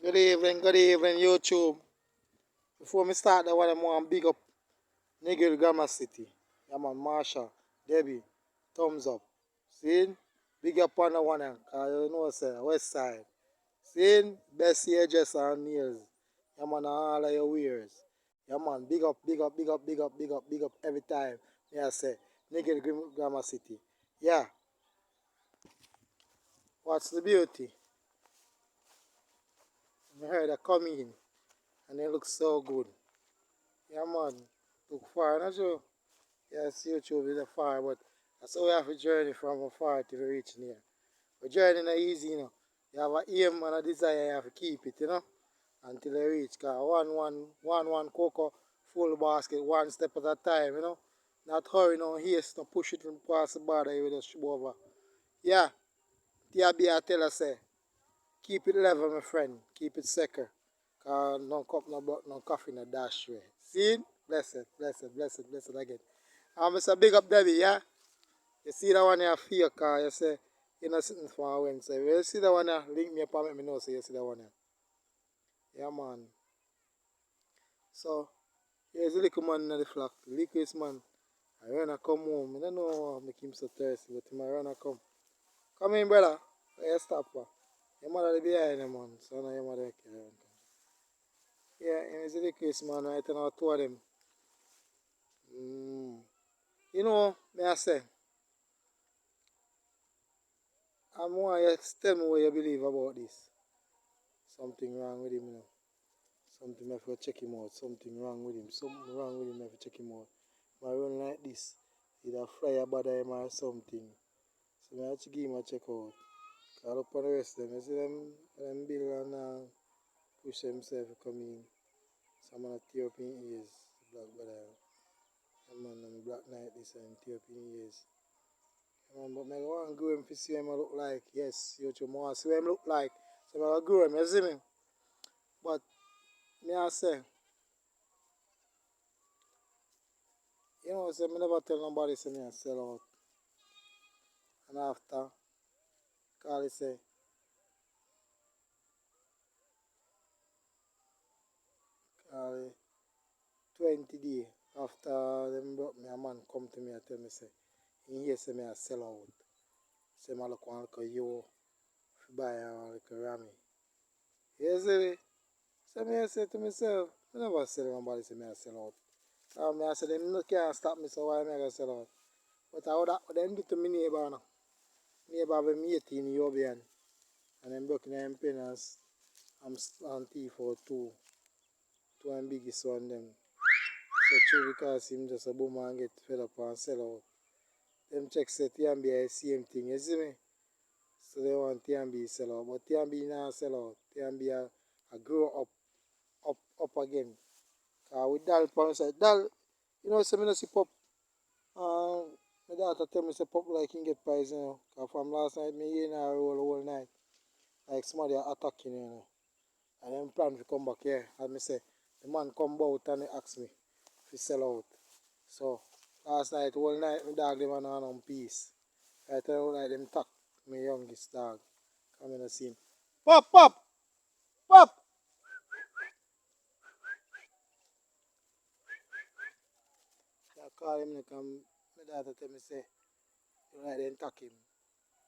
Good evening, YouTube. Before me start that one, I want to big up Nigel Grammar City. Yeah, man, Marsha, Debbie, thumbs up. See? Big up on the one, cause you know, say, West Side. See? Best hairdresser and nails. Yeah, man, all of your wears. Yeah, man, big up, big up, big up, big up, big up, big up every time. Yeah, say, Nigel Grammar City. Yeah, what's the beauty? I heard I come in and it looks so good. Yeah, man, look far, not sure. Yes, YouTube is a far, but that's how we have to journey from afar to reach near. But journey not easy, you know. You have a aim and a desire, you have to keep it, you know, until you reach. Cause one cocoa full basket, one step at a time, you know. Not hurry, no haste, no push it from past the border, you just shoot over. Yeah, TRB I tell us, say, keep it level, my friend. Keep it secure. Cause no cup, no blood, no coffee, no dash way. See? Blessed, blessed, blessed, blessed again. I'm a big up Debbie, yeah? You see that one here fake car, you say you're not sitting for a Wednesday. When you see that one here, link me up and let me know so you see that one here. Yeah man. So here's the little man in the flock. The littlest man. I wanna come home. I don't know what make him so thirsty, but I wanna come. Come in, brother. Where you stop for? Your mother behind him, man. So now your mother carry on. Yeah, here's the littlest man right now, two of them. You know, may I say, I'm want you to tell me what you believe about this. Something wrong with him, you know. Something I have to check him out. Something wrong with him. Something wrong with him. I have to check him out. My run like this. Either fly about him or something. So I have to give him a check out. Call up on the rest of them. You see them bill and push himself to come in. Some of the tear up in ears. Black brother. A man and black night this and tear up in ears. But I want to go him to see him look like. Yes, you want to see him look like. So I go him, you see me? But me I say, you know, say me never tell nobody say me I sell out. And after, call it say, 20 days after them brought me, a man come to me and tell me say, he hear say me I sell out. Say me look one little yo, if you buy a little Rami. You see me? So me I say to myself, I never sell nobody say me I sell out. Me I say them no can't stop me, so why am I gonna sell out? But I would have them do to me neighbor now. Neighbor have me 18 European. And them broken them penance. I'm on T for two and biggest one them. So true because him just a boom and get fed up and sell out. Them check say TMB is the same thing, you see me? So they want TMB sell out. But TMB not sell out. TMB a grow up again. Cause with Dal pan say, Dal, you know say me no see pop. My daughter tell me say pop like he get poison, you know. Cause from last night me hear her roll the whole night. Like somebody attacking you know. And then plan to come back here. And me say, the man come out and he ask me if he sell out. So last night, whole night, my dog them on peace. I tell you like them talk my youngest dog. Come in and see him. Pop, pop, pop. I call him like my daughter tell me say, you like them talk him.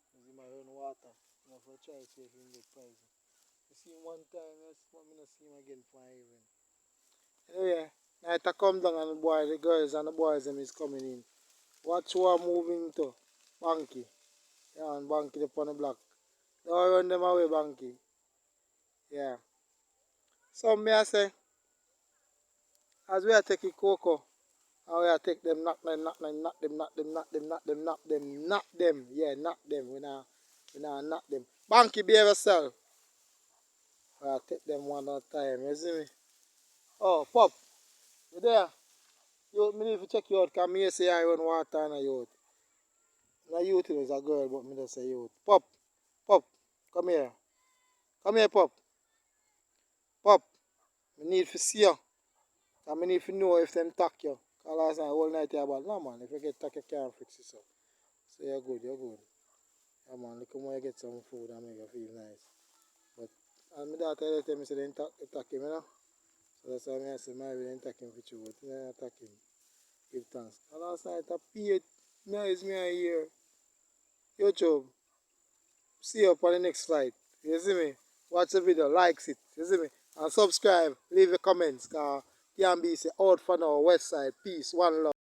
Because him a run water. I have to try to see if he can get poison. I see him one time, I not see him again for an even. Anyway, night I come down and the girls and the boys them is coming in. Watch who are moving to Banky. Yeah, and Banky upon the block. Don't run them away, Banky. Yeah. So me I say, as we are taking cocoa, and we are take them, knock them, knock them, knock them, knock them, knock them, knock them, knock them, knock them. Yeah, knock them. We not knock them. Banky behave yourself. I take them one at a time, you see me? Oh, Pop, you there? You me need to check you out, because me say I run water and a youth. Na youth is a girl, but me just say youth. Pop, Pop, come here. Come here, Pop. Pop, I need to see you. I need to know if them tack you. Because last night, whole night you about, no man, if you get tack, you can't fix it. So you're good, you're good. Yeah man, look how you get some food and make you feel nice. But I my daughter they tell me say they attack him, you know. So that's why I say my will attack him for true, but they attack him. Give thanks. And last night I paid noise me a hear. Yo Job, see you up on the next flight. You see me? Watch the video, likes it, you see me? And subscribe, leave a comments, cause can be say out for now, west side, peace, one love.